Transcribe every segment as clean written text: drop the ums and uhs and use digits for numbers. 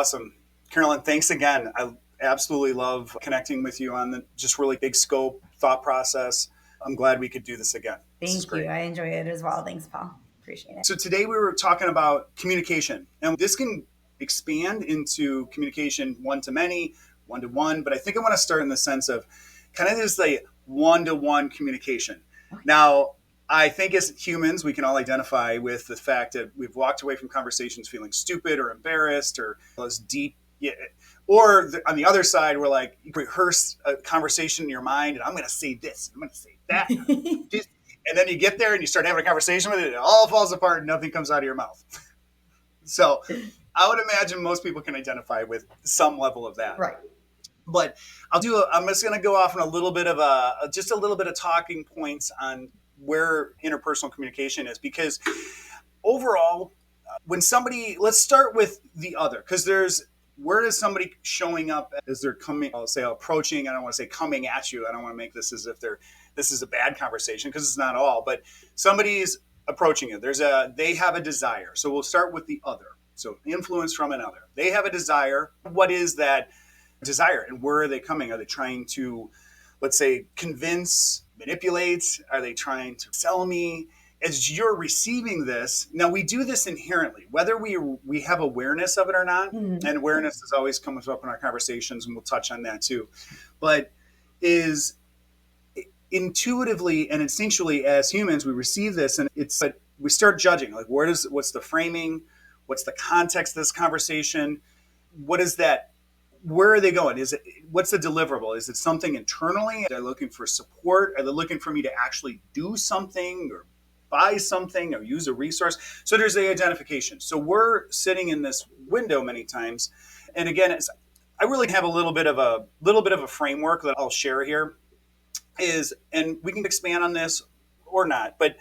Awesome. Carolyn, thanks again. I absolutely love connecting with you on the just really big scope thought process. I'm glad we could do this again. This is Thank you. great. I enjoy it as well. Thanks, Paul. Appreciate it. So today we were talking about communication, and this can expand into communication one to many, one to one. But I think I want to start in the sense of kind of this like one to one communication. Okay. Now, I think as humans, we can all identify with the fact that we've walked away from conversations feeling stupid or embarrassed or those deep. Yeah. Or on the other side, we're like, you rehearse a conversation in your mind, and I'm going to say this, I'm going to say that. And then you get there and you start having a conversation with it, and it all falls apart and nothing comes out of your mouth. So I would imagine most people can identify with some level of that. Right. But I'm just going to go off on a little bit of just a little bit of talking points on where interpersonal communication is, because overall, when somebody, let's start with the other, because where is somebody showing up as they're coming, I'll say approaching, I don't want to say coming at you. I don't want to make this as if this is a bad conversation, because it's not all, but somebody's approaching you. They have a desire. So we'll start with the other. So influence from another. They have a desire. What is that desire, and where are they coming? Are they trying to, let's say, convince, manipulate? Are they trying to sell me? As you're receiving this, now we do this inherently, whether we have awareness of it or not, and awareness is always comes up in our conversations, and we'll touch on that too, but is intuitively and instinctually as humans, we receive this, and but we start judging, like what's the framing, what's the context of this conversation, what is that, where are they going? What's the deliverable? Is it something internally? Are they looking for support? Are they looking for me to actually do something or buy something or use a resource? So there's the identification. So we're sitting in this window many times. And again, I really have a little bit of a framework that I'll share here and we can expand on this or not, but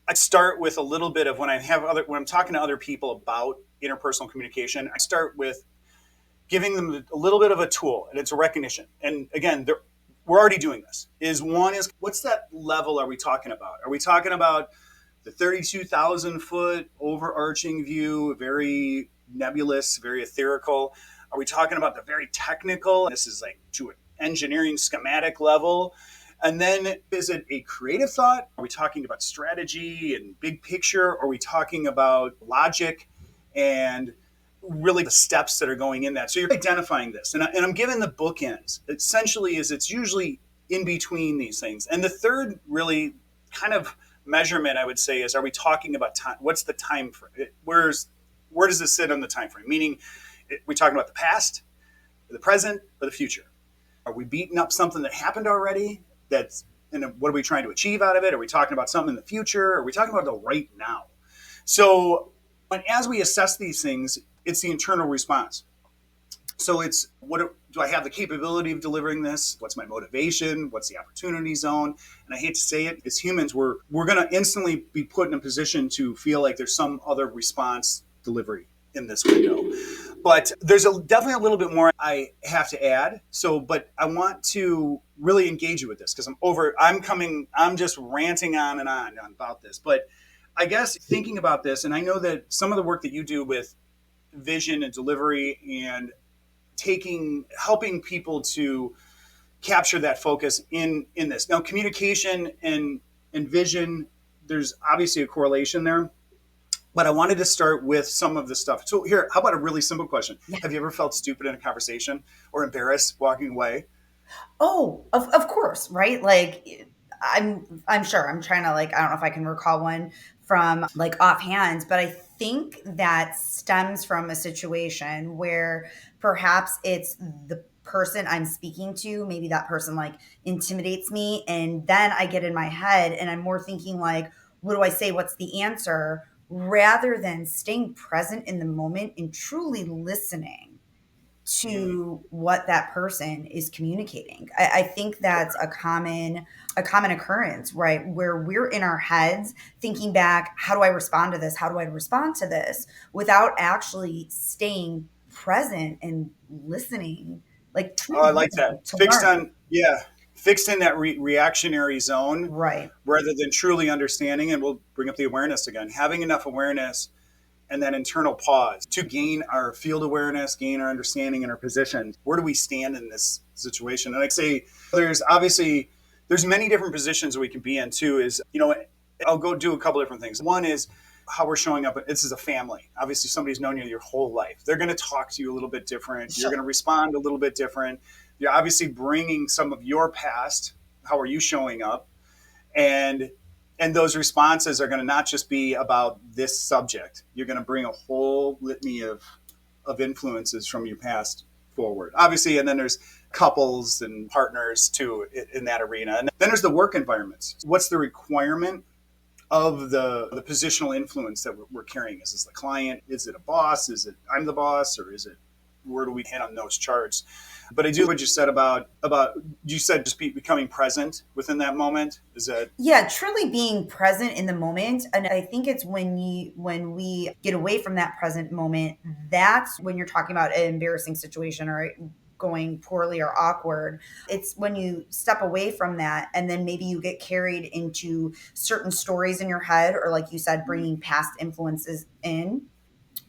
I start with a little bit of when I'm talking to other people about interpersonal communication, I start with giving them a little bit of a tool, and it's a recognition. And again, we're already doing this. One is, what's that level are we talking about? Are we talking about the 32,000 foot overarching view, very nebulous, very etherical? Are we talking about the very technical? This is like to an engineering schematic level. And then is it a creative thought? Are we talking about strategy and big picture? Are we talking about logic and really the steps that are going in that? So you're identifying this. And I'm giving the bookends. Essentially it's usually in between these things. And the third really kind of measurement, I would say, is, are we talking about time? What's the time frame? Where does this sit on the time frame? Meaning, are we talking about the past, the present, or the future? Are we beating up something that happened already? And what are we trying to achieve out of it? Are we talking about something in the future? Are we talking about the right now? So as we assess these things, it's the internal response. So it's, do I have the capability of delivering this? What's my motivation? What's the opportunity zone? And I hate to say it, as humans, we're going to instantly be put in a position to feel like there's some other response delivery in this window. But there's definitely a little bit more I have to add. But I want to really engage you with this, because I'm just ranting on and on about this. But I guess thinking about this, and I know that some of the work that you do with vision and delivery and helping people to capture that focus in this. Now, communication and vision, there's obviously a correlation there. But I wanted to start with some of the stuff. So here, how about a really simple question? Yeah. Have you ever felt stupid in a conversation or embarrassed walking away? Oh, of course, right? Like I'm sure. I'm trying to, like, I don't know if I can recall one from like offhand, but I think that stems from a situation where perhaps it's the person I'm speaking to, maybe that person like intimidates me, and then I get in my head and I'm more thinking like, what do I say? What's the answer? Rather than staying present in the moment and truly listening to what that person is communicating. I think that's a common occurrence, right? Where we're in our heads thinking back, how do I respond to this? How do I respond to this? Without actually staying present and listening. Like, Oh, I like that. Fixed learn. in that reactionary zone, Right. rather than truly understanding. And we'll bring up the awareness again. Having enough awareness and that internal pause to gain our field awareness, gain our understanding and our position. Where do we stand in this situation? And I say there's obviously there's many different positions we can be in too. Is I'll go do a couple different things. One is how we're showing up. This is a family. Obviously, somebody's known you your whole life. They're going to talk to you a little bit different. You're Sure. going to respond a little bit different. You're obviously bringing some of your past. How are you showing up? And those responses are going to not just be about this subject. You're going to bring a whole litany of influences from your past forward, obviously. And then there's couples and partners too in that arena. And then there's the work environments. What's the requirement of the positional influence that we're carrying? Is this the client? Is it a boss? Is it I'm the boss? Or is it, where do we hit on those charts? But I do what you said about you said just becoming present within that moment. Is that Yeah, truly being present in the moment. And I think it's when we get away from that present moment, that's when you're talking about an embarrassing situation or going poorly or awkward. It's when you step away from that and then maybe you get carried into certain stories in your head, or like you said, bringing past influences in.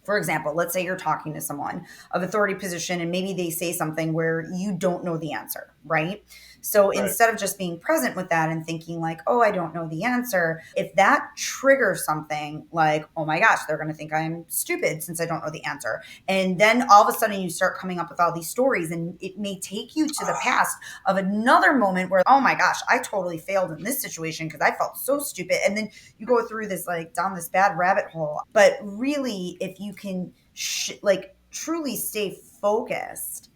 For example, let's say you're talking to someone of authority position and maybe they say something where you don't know the answer, right? So right? instead of just being present with that and thinking like, oh, I don't know the answer, if that triggers something like, oh my gosh, they're going to think I'm stupid since I don't know the answer. And then all of a sudden you start coming up with all these stories, and it may take you to the past of another moment where, oh my gosh, I totally failed in this situation because I felt so stupid. And then you go through this, like, down this bad rabbit hole. But really, if you can like truly stay focused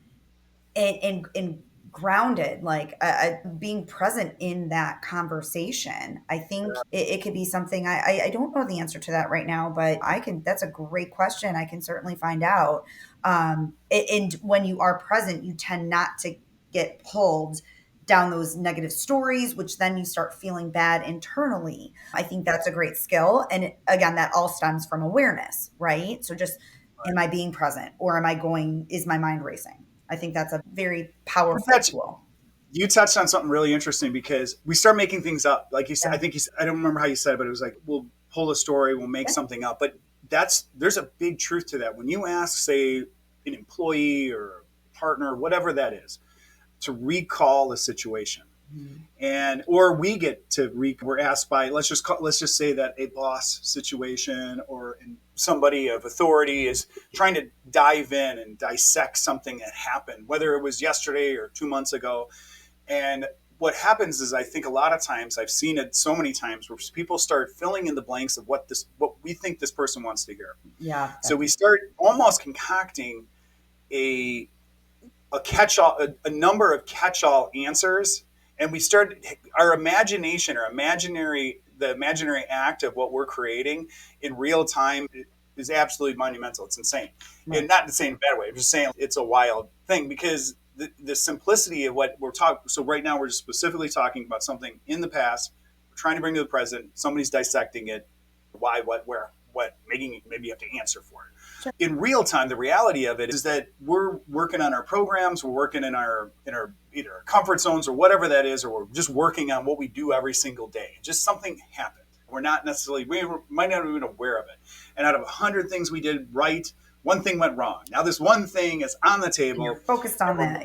and grounded, like being present in that conversation, I think it could be something. I don't know the answer to that right now, but I can. That's a great question. I can certainly find out. And when you are present, you tend not to get pulled down those negative stories, which then you start feeling bad internally. I think that's a great skill. And again, that all stems from awareness, right? So just, am I being present, or is my mind racing? I think that's a very powerful That's tool. you touched on something really interesting because we start making things up. Like you said, Yeah. I think I don't remember how you said it, but it was like we'll pull a story, we'll make Yeah. something up. But there's a big truth to that. When you ask, say, an employee or a partner, whatever that is, to recall a situation, Mhm. and or we get to we're asked by, let's just say that a boss situation or somebody of authority is trying to dive in and dissect something that happened, whether it was yesterday or 2 months ago. And what happens is, I think a lot of times, I've seen it so many times, where people start filling in the blanks of what we think this person wants to hear. Yeah. So we start almost concocting a catch-all, a number of catch-all answers, and we start our imagination or the imaginary act of what we're creating in real time is absolutely monumental. It's insane, Right. and not insane in a bad way. I'm just saying it's a wild thing because the simplicity of what we're talking. So right now we're just specifically talking about something in the past. We're trying to bring to the present. Somebody's dissecting it. Why? What? Where? What? Maybe you have to answer for it Sure. in real time. The reality of it is that we're working on our programs, we're working in our either our comfort zones or whatever that is, or we're just working on what we do every single day. Just something happened. We're not necessarily, might not have been aware of it. And out of 100 things we did right, one thing went wrong. Now this one thing is on the And you're table, focused on and that.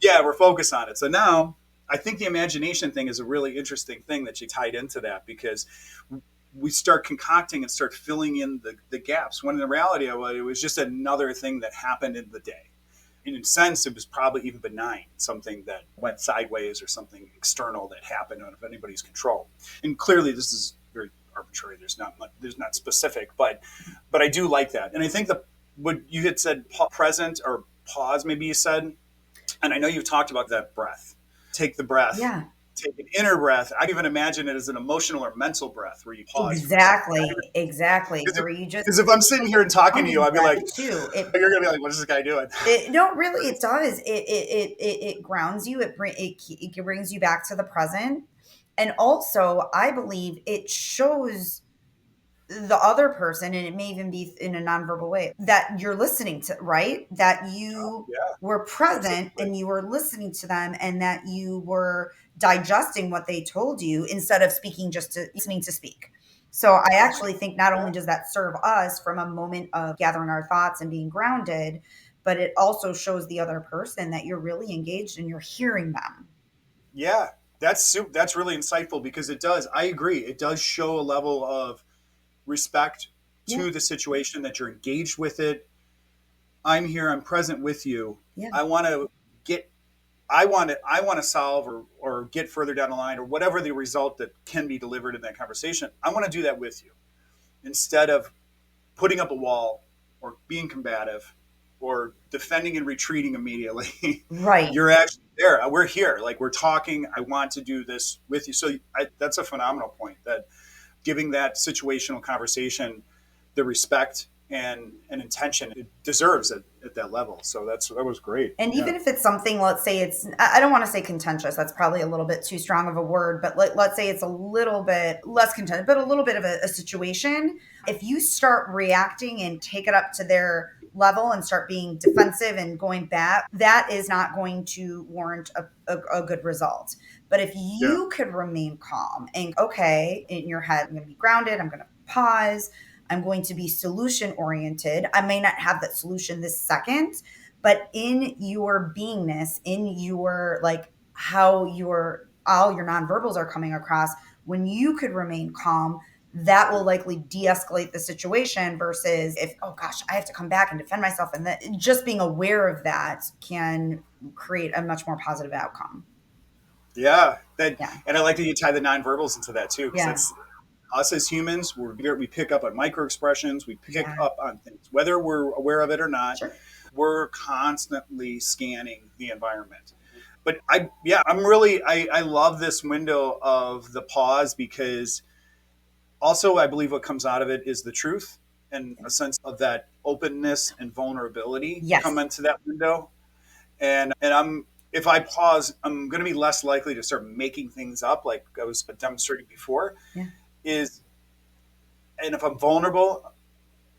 Yeah. we're focused on it. So now I think the imagination thing is a really interesting thing that you tied into that, because we start concocting and start filling in the gaps, when in the reality of it was just another thing that happened in the day. In a sense, it was probably even benign, something that went sideways or something external that happened out of anybody's control. And clearly this is very arbitrary. There's not specific, but I do like that. And I think what you had said, present or pause, maybe you said, and I know you've talked about that breath. Take the breath, Yeah. take an inner breath. I even imagine it as an emotional or mental breath where you pause for a second. Exactly. Exactly. Where you just, Because if I'm sitting here and talking to you, grounding I'd be breath like, too. you're gonna be like, what is this guy doing? No, really, it does. It grounds you. It brings you back to the present, and also, I believe it shows the other person, and it may even be in a nonverbal way, that you're listening to, right? That you Yeah, were present absolutely. and you were listening to them, and that you were digesting what they told you instead of speaking just to listening to speak. So I actually think not only does that serve us from a moment of gathering our thoughts and being grounded, but it also shows the other person that you're really engaged and you're hearing them. Yeah, that's really insightful because it does. I agree. It does show a level of respect Yeah. to the situation that you're engaged with it. I'm here. I'm present with you. Yeah. I want to get. I want to solve or get further down the line or whatever the result that can be delivered in that conversation. I want to do that with you instead of putting up a wall or being combative or defending and retreating immediately. Right. You're actually there. We're here. Like we're talking. I want to do this with you. So that's a phenomenal point. That giving that situational conversation the respect and intention it deserves at that level. So that was great. And Yeah. even if it's something, let's say it's, I don't want to say contentious, that's probably a little bit too strong of a word, but let's say it's a little bit less contentious, but a little bit of a situation. If you start reacting and take it up to their level and start being defensive and going back, that is not going to warrant a good result. But if Yeah. you could remain calm and, okay, in your head, I'm going to be grounded, I'm going to pause, I'm going to be solution oriented. I may not have that solution this second, but in your beingness, in your like how your all your nonverbals are coming across, when you could remain calm, that will likely de-escalate the situation versus if, oh gosh, I have to come back and defend myself, and that just being aware of that can create a much more positive outcome. Yeah. That Yeah. and I like that you tie the nonverbals into that too because Yeah. that's us as humans. We pick up on micro expressions. We pick Yeah. up on things whether we're aware of it or not. Sure. We're constantly scanning the environment. But I love this window of the pause because also I believe what comes out of it is the truth and a sense of that openness and vulnerability come Yes. into that window. And I'm if I pause, I'm going to be less likely to start making things up like I was demonstrating before. Yeah. Is and if I'm vulnerable,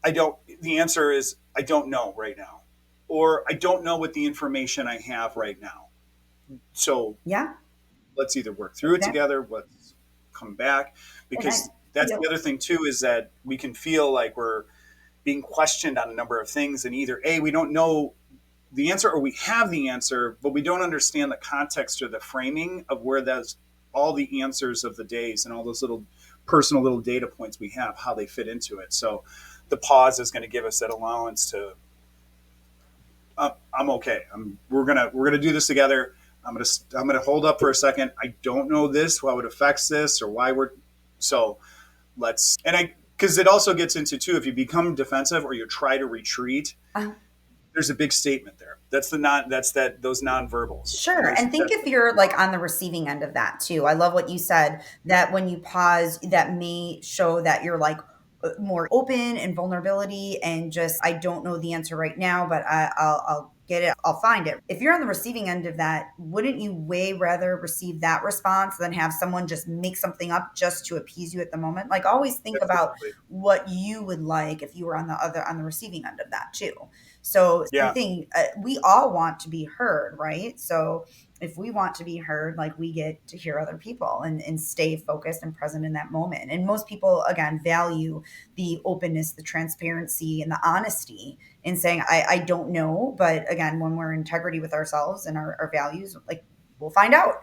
I don't. The answer is I don't know right now, or I don't know what the information I have right now. So Yeah. let's either work through it Exactly. together, let's come back, And I because that's feel the other thing too is that we can feel like we're being questioned on a number of things, and either a we don't know the answer or we have the answer, but we don't understand the context or the framing of where those all the answers of the days and all those little personal little data points we have, how they fit into it. So the pause is going to give us that allowance to I'm okay. We're gonna do this together. I'm gonna hold up for a second. I don't know this, how it affects this, or why we're so. Let's and I because it also gets into too. If you become defensive or you try to retreat, uh, there's a big statement there. That's the non. That's that those nonverbals, and Sure. there's And think that's if you're like on the receiving end of that too. I love what you said that when you pause, that may show that you're like more open and vulnerability and just, I don't know the answer right now, but I'll get it. I'll find it. If you're on the receiving end of that, wouldn't you way rather receive that response than have someone just make something up just to appease you at the moment? Like always think about absolutely what you would like if you were on the receiving end of that too. So same yeah. thing. We all want to be heard, right? So if we want to be heard, like we get to hear other people and stay focused and present in that moment. And most people, again, value the openness, the transparency, and the honesty in saying, I don't know. But again, when we're in integrity with ourselves and our values, like we'll find out.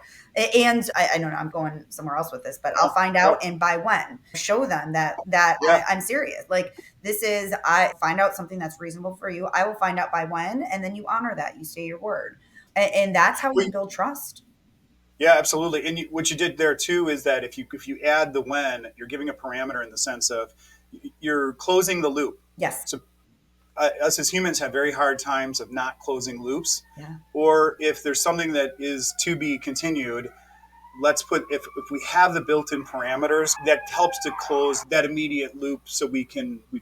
And I don't know, I'm going somewhere else with this, but I'll No, find no, out. And by when, show them that yeah. I'm serious. Like this is, I find out something that's reasonable for you. I will find out by when, and then you honor that. You say your word, and that's how you We, build trust. yeah, absolutely. And what you did there too is that if you add the when, you're giving a parameter in the sense of you're closing the loop. Yes. So us as humans have very hard times of not closing loops, Yeah. or if there's something that is to be continued, let's put if we have the built-in parameters that helps to close that immediate loop so we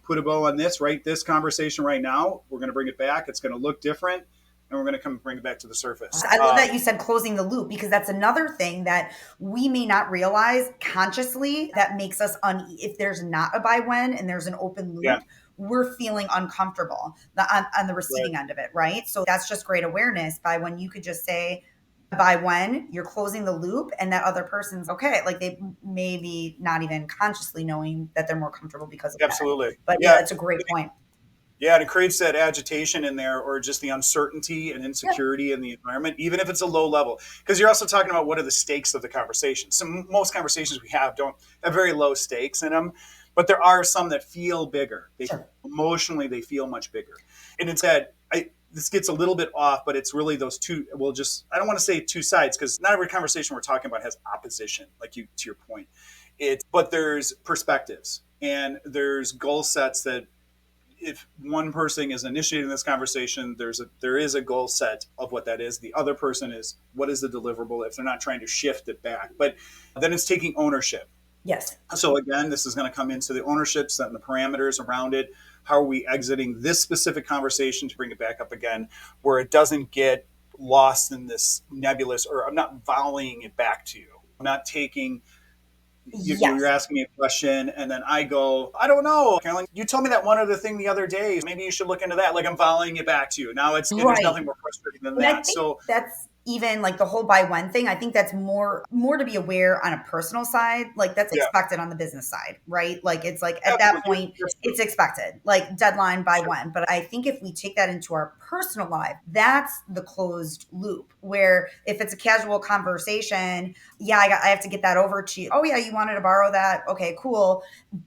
put a bow on this right this conversation right now, we're going to bring it back, it's going to look different, and we're going to come bring it back to the surface. I love that you said closing the loop because that's another thing that we may not realize consciously that makes us if there's not a by when and there's an open Yeah, loop, we're feeling uncomfortable on the right. receiving end of it, right? So that's just great awareness by when you could just say, by when you're closing the loop and that other person's okay. Like they maybe not even consciously knowing that they're more comfortable because of that. Absolutely. But yeah, Yeah. that's a great point. Yeah, and it creates that agitation in there, or just the uncertainty and Yeah, insecurity in the environment, even if it's a low level. Because you're also talking about what are the stakes of the conversation. So most conversations we have don't have very low stakes in them, but there are some that feel bigger. They sure. emotionally they feel much bigger, and it's that this gets a little bit off, but it's really those two. Well, just I don't want to say two sides because not every conversation we're talking about has opposition, like you to your point. But there's perspectives and there's goal sets that if one person is initiating this conversation, there is a goal set of what that is. The other person is what is the deliverable if they're not trying to shift it back. But then it's taking ownership. Yes. So again, this is going to come into the ownership, setting the parameters around it. How are we exiting this specific conversation to bring it back up again, where it doesn't get lost in this nebulous, or I'm not volleying it back to you. I'm not taking you're Yes. asking me a question and then I go, I don't know, Carolyn, you told me that one other thing the other day. Maybe you should look into that. Like I'm volleying it back to you. Now there's Right. nothing more frustrating than And I that. think So that's even like the whole by when thing. I think that's more to be aware on a personal side. Like that's yeah, expected on the business side, right? Like it's like at that absolutely. point, You're it's absolutely expected, like deadline by sure. when. But I think if we take that into our personal life, that's the closed loop. Where if it's a casual conversation, yeah, I have to get that over to you. Oh yeah, you wanted to borrow that? Okay, cool.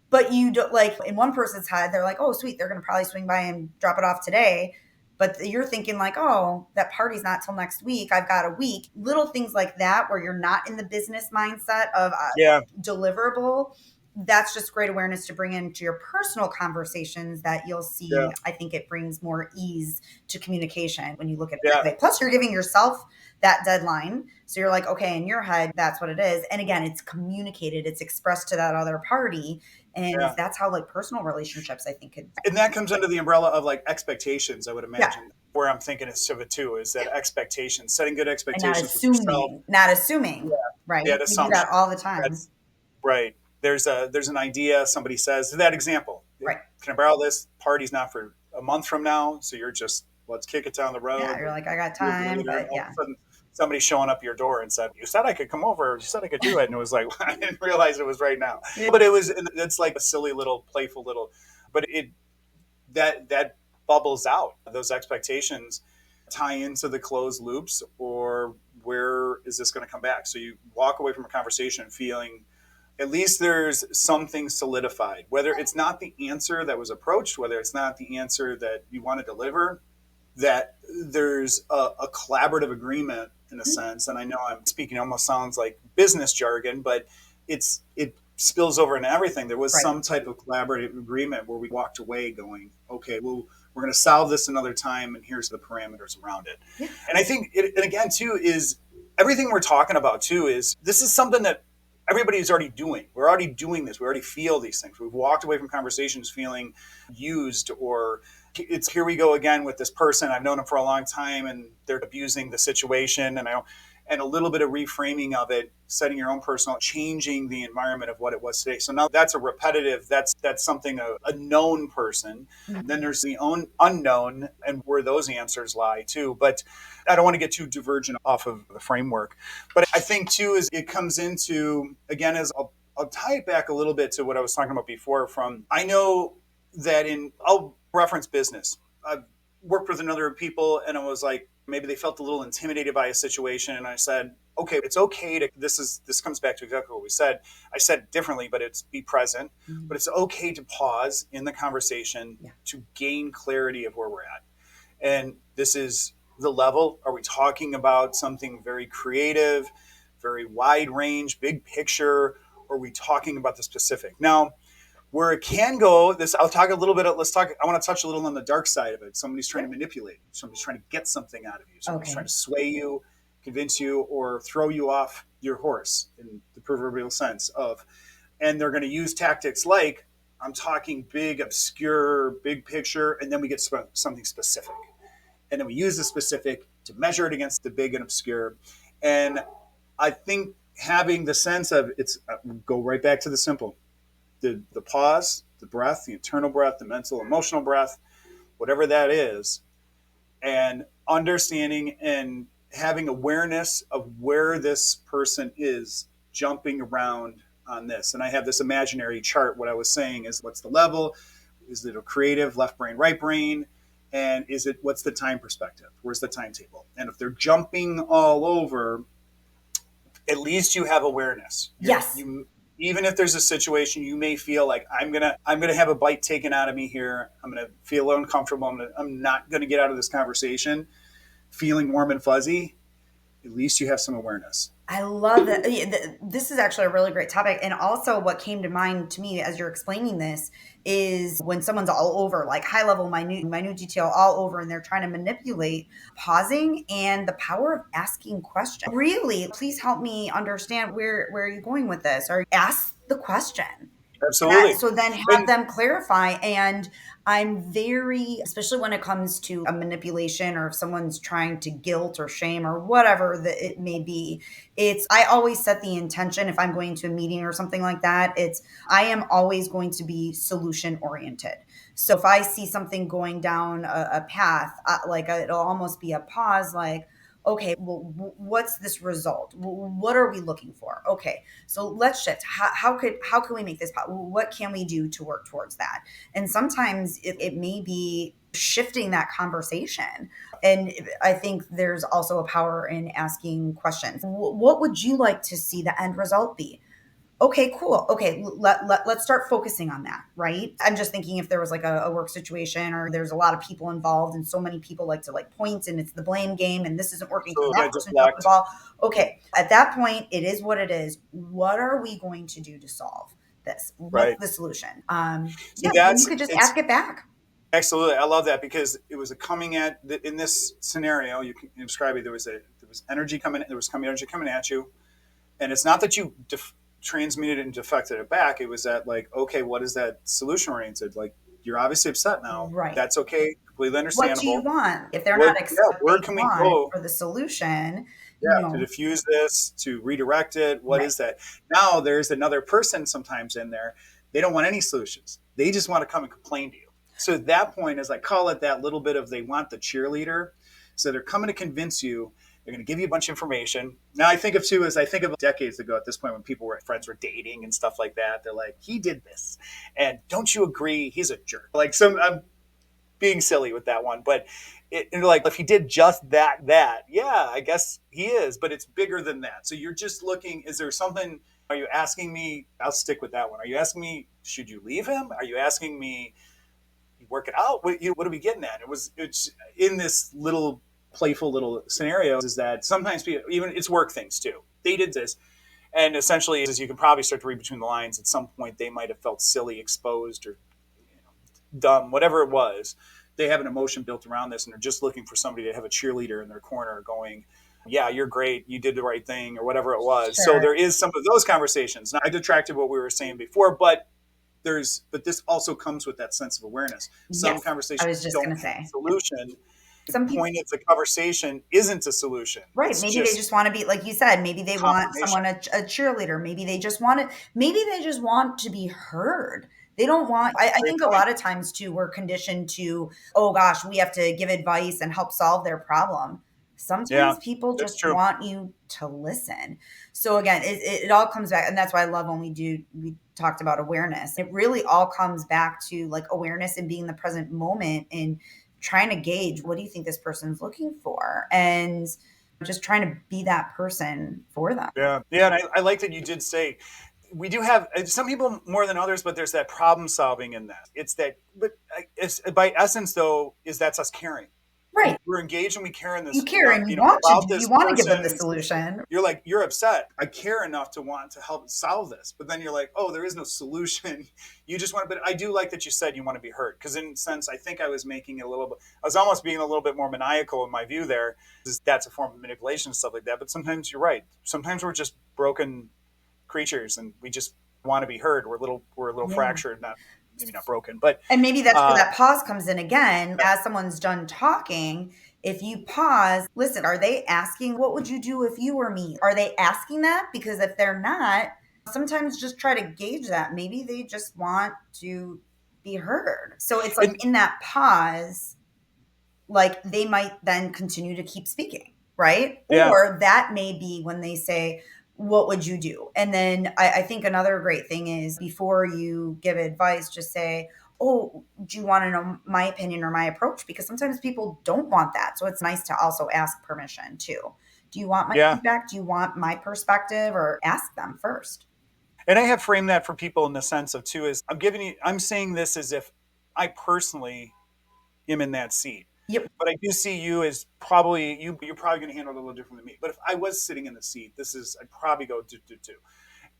But you don't like in one person's head, they're like, oh sweet, they're gonna probably swing by and drop it off today, but you're thinking like, oh, that party's not till next week, I've got a week. Little things like that where you're not in the business mindset of Yeah, deliverable. That's just great awareness to bring into your personal conversations that you'll yeah, see. I think it brings more ease to communication when you look at it yeah, that way. Plus you're giving yourself that deadline, so you're like, okay, in your head that's what it is, and again it's communicated, it's expressed to that other party, and yeah. that's how like personal relationships I think could. And that comes under the umbrella of like expectations, I would Yeah. imagine. Where I'm thinking of it too is that expectations, setting good And not expectations with yourself. assuming, not assuming, right? Yeah, that We do that assumption. all the time. That's right. There's an idea. Somebody says that example. Right. Can I borrow this? Party's not for a month from now, so you're just let's kick it down the Yeah, road. you're like, I got Years time, later, and but all of yeah. a sudden somebody's showing up at your door and said, "You said I could come over. You said I could do it," and it was like I didn't realize it was right now. Yeah. But it's like a silly little, playful little, but that bubbles out. Those expectations tie into the closed loops, or where is this going to come back? So you walk away from a conversation feeling at least there's something solidified, whether it's not the answer that was approached, whether it's not the answer that you want to deliver, that there's a collaborative agreement in a Mhm. sense. And I know I'm speaking almost sounds like business jargon, but it spills over into everything. There was Right. some type of collaborative agreement where we walked away going, okay, well, we're going to solve this another time, and here's the parameters around it. Yeah. And I think, and again, too, is everything we're talking about, too, is this is something that everybody's already doing. We're already doing this. We already feel these things. We've walked away from conversations feeling used, or it's here we go again with this person. I've known them for a long time and they're abusing the situation. And a little bit of reframing of it, setting your own personal, changing the environment of what it was today. So now that's a repetitive, that's something a known person. Mhm. Then there's the unknown and where those answers lie too. But I don't want to get too divergent off of the framework. But I think too is it comes into, again, as I'll tie it back a little bit to what I was talking about before. From I know that I'll reference business. I've worked with another people, and I was like, maybe they felt a little intimidated by a situation, and I said, okay, it's okay to. This comes back to exactly what we said. I said it differently, but it's be present. Mhm. But it's okay to pause in the conversation Yeah. to gain clarity of where we're at. And this is the level. Are we talking about something very creative, very wide range, big picture? Or are we talking about the specific? Now, where it can go, this I'll talk a little bit. Let's talk. I want to touch a little on the dark side of it. Somebody's trying to Sure. manipulate you. Somebody's trying to get something out of you. Somebody's trying Okay. to sway you, convince you, or throw you off your horse in the proverbial sense of. And they're going to use tactics like I'm talking big, obscure, big picture, and then we get something specific, and then we use the specific to measure it against the big and obscure. And I think having the sense of it's go right back to the simple, the pause, the breath, the internal breath, the mental, emotional breath, whatever that is, and understanding and having awareness of where this person is jumping around on this. And I have this imaginary chart. What I was saying is, what's the level? Is it a creative left brain, right brain? And is it, what's the time perspective? Where's the timetable? And if they're jumping all over, at least you have awareness. Yes. You, even if there's a situation you may feel like, I'm gonna have a bite taken out of me here. I'm gonna feel uncomfortable. I'm not gonna get out of this conversation feeling warm and fuzzy. At least you have some awareness. I love that. This is actually a really great topic. And also, what came to mind to me as you're explaining this is when someone's all over, like high level, minute detail, all over, and they're trying to manipulate, pausing and the power of asking questions. Really, please help me understand where are you going with this? Or ask the question. Absolutely. So then have And them clarify. And I'm very, especially when it comes to a manipulation or if someone's trying to guilt or shame or whatever that it may be, I always set the intention if I'm going to a meeting or something like that. I am always going to be solution oriented. So if I see something going down a path, it'll almost be a pause, like, okay, well, what's this result? What are we looking for? Okay, so let's shift. How can we make this? What can we do to work towards that? And sometimes it may be shifting that conversation. And I think there's also a power in asking questions. What would you like to see the end result be? Okay, cool. Okay, let's start focusing on that, right? I'm just thinking if there was like a work situation or there's a lot of people involved and so many people like to like point and it's the blame game and this isn't working because so I that person dropped the deflect. ball. Okay, at that point, it is what it is. What are we going to do to solve this? What's Right. the solution? See, Yeah, then you that's could just it's ask it back. absolutely. I love that because it was a coming at in this scenario. You can describe it. There was energy coming. There was coming energy coming at you, and it's not that you transmuted it and deflected it back. It was that, like, okay, what is that solution oriented? Like, you're obviously upset now. Right. That's okay. Completely What do you understandable. want? If they're What? not Yeah. what Where they can we want go? for the solution, Yeah, to diffuse this, to redirect it. What right. is that? Now there's another person sometimes in there. They don't want any solutions. They just want to come and complain to you. So at that point, as I call it, that little bit of, they want the cheerleader. So they're coming to convince you. They're going to give you a bunch of information. Now I think of too, as I think of decades ago at this point when friends were dating and stuff like that. They're like, he did this, and don't you agree? He's a jerk. Like, I'm being silly with that one, but like, if he did just that, yeah, I guess he is, but it's bigger than that. So you're just looking, is there something, are you asking me, I'll stick with that one. Are you asking me, should you leave him? Are you asking me, work it out? What are we getting at? It's in this little playful little scenarios is that sometimes people, even it's work things too. They did this. And essentially, as you can probably start to read between the lines, at some point they might have felt silly, exposed, or dumb, whatever it was. They have an emotion built around this, and they're just looking for somebody to have a cheerleader in their corner going, yeah, you're great, you did the right thing, or whatever it was. So Sure. there is some of those conversations. Now, I detracted what we were saying before, but this also comes with that sense of awareness. Some Yes, I conversations was just don't gonna have a say. solution. The Some people point of the conversation isn't a solution. right, It's maybe they just just wanna be like you said, maybe they want confirmation. someone a cheerleader, maybe they just want to be heard. They don't want I Great think a point. lot of times too, we're conditioned to, "Oh gosh, we have to give advice and help solve their problem." Yeah, Sometimes people that's just true. want you to listen. So again, it all comes back and that's why I love when we talked about awareness. It really all comes back to, like, awareness and being in the present moment and trying to gauge what do you think this person's looking for and just trying to be that person for them. Yeah, yeah, and I like that you did say we do have some people more than others, but there's that problem solving in that. It's that, but it's, by essence, though, is that's us caring. Right. We're engaged and we care in You this, care and about you this want to give person. them the solution. You're like, you're upset. I care enough to want to help solve this, but then you're like, oh, there is no solution. You just want. But I do like that you said you want to be heard, because in a sense, I think I was making it a little bit. I was almost being a little bit more maniacal in my view there. That's a form of manipulation and stuff like that. But sometimes you're right. Sometimes we're just broken creatures and we just want to be heard. We're a little Yeah. fractured, not maybe not broken, but And maybe that's where uh, that pause comes in again. As someone's done talking, if you pause, listen, are they asking, what would you do if you were me? Are they asking that? Because if they're not, sometimes just try to gauge that. Maybe they just want to be heard. So it's like and in that pause, like they might then continue to keep speaking, right? Yeah. Or that may be when they say, what would you do? And then I think another great thing is before you give advice, just say, oh, do you want to know my opinion or my approach? Because sometimes people don't want that. So it's nice to also ask permission too. Do you want my Yeah. feedback? Do you want my perspective? Or ask them first. And I have framed that for people in the sense of too is I'm saying this as if I personally am in that seat. Yep. But I do see you as probably you're probably going to handle it a little different than me. But if I was sitting in the seat, I'd probably go do.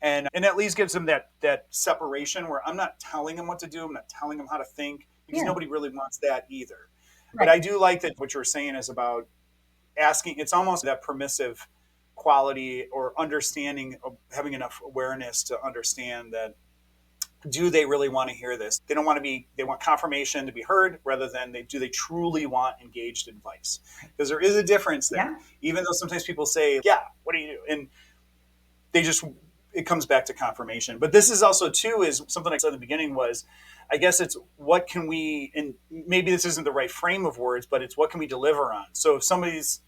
And at least gives them that separation where I'm not telling them what to do, I'm not telling them how to think because Yeah. nobody really wants that either. But Right. I do like that what you're saying is about asking. It's almost that permissive quality or understanding of having enough awareness to understand that do they really want to hear this? They don't want to be, they want confirmation to be heard rather than do they truly want engaged advice? Because there is a difference there. Yeah. Even though sometimes people say, yeah, what do you do? And they just, it comes back to confirmation. But this is also too, is something I said in the beginning was, I guess it's what can we, and maybe this isn't the right frame of words, but it's what can we deliver on? So if somebody's,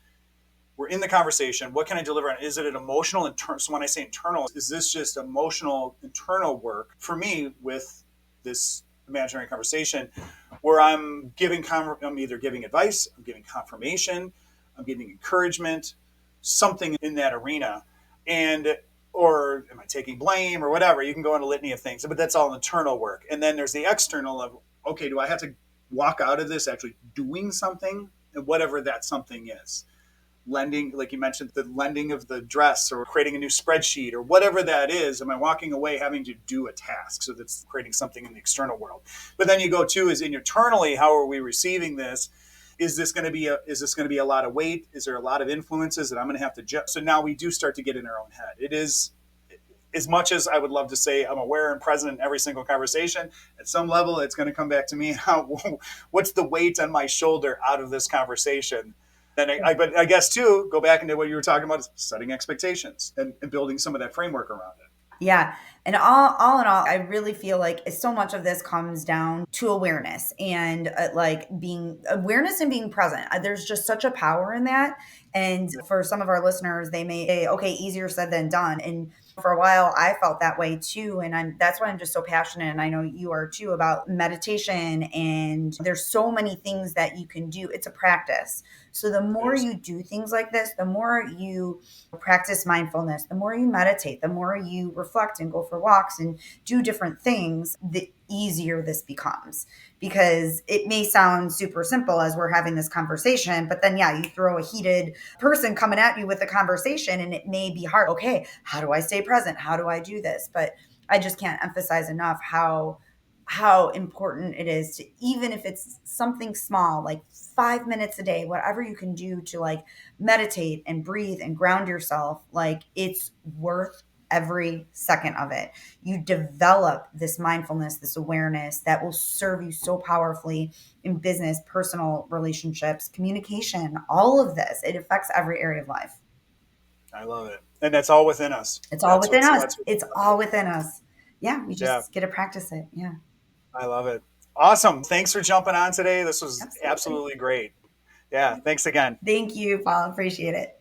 we're in the conversation. What can I deliver on? Is it an emotional internal? So when I say internal, is this just emotional internal work for me with this imaginary conversation, where I'm either giving advice, I'm giving confirmation, I'm giving encouragement, something in that arena, and or am I taking blame or whatever? You can go into a litany of things, but that's all internal work. And then there's the external of okay, do I have to walk out of this actually doing something, and whatever that something is lending, like you mentioned, the lending of the dress or creating a new spreadsheet or whatever that is. Am I walking away having to do a task? So that's creating something in the external world. But then you go to is internally, how are we receiving this? Is this going to be a lot of weight? Is there a lot of influences that I'm going to have to judge? So now we do start to get in our own head. It is as much as I would love to say I'm aware and present in every single conversation, at some level, it's going to come back to me. What's the weight on my shoulder out of this conversation? But I guess too, go back into what you were talking about, is setting expectations and building some of that framework around it. Yeah. And all in all, I really feel like so much of this comes down to awareness and like being awareness and being present. There's just such a power in that. And for some of our listeners, they may say, okay, easier said than done. And for a while, I felt that way too. And that's why I'm just so passionate. And I know you are too about meditation. And there's so many things that you can do. It's a practice. So the more There's you do things like this, the more you practice mindfulness, the more you meditate, the more you reflect and go for walks and do different things, the easier this becomes. Because it may sound super simple as we're having this conversation, but then, yeah, you throw a heated person coming at you with a conversation and it may be hard. Okay, how do I stay present? How do I do this? But I just can't emphasize enough how important it is to, even if it's something small like 5 minutes a day, whatever you can do to like meditate and breathe and ground yourself, like it's worth every second of it. You develop this mindfulness, this awareness that will serve you so powerfully in business, personal relationships, communication, all of this. It affects every area of life. I love it, and that's all within us. It's all within us. That's It's all within us. Yeah, we yeah. just get to practice it. Yeah, I love it. Awesome. Thanks for jumping on today. This was absolutely. absolutely great. Yeah. Thanks again. Thank you, Paul. Appreciate it.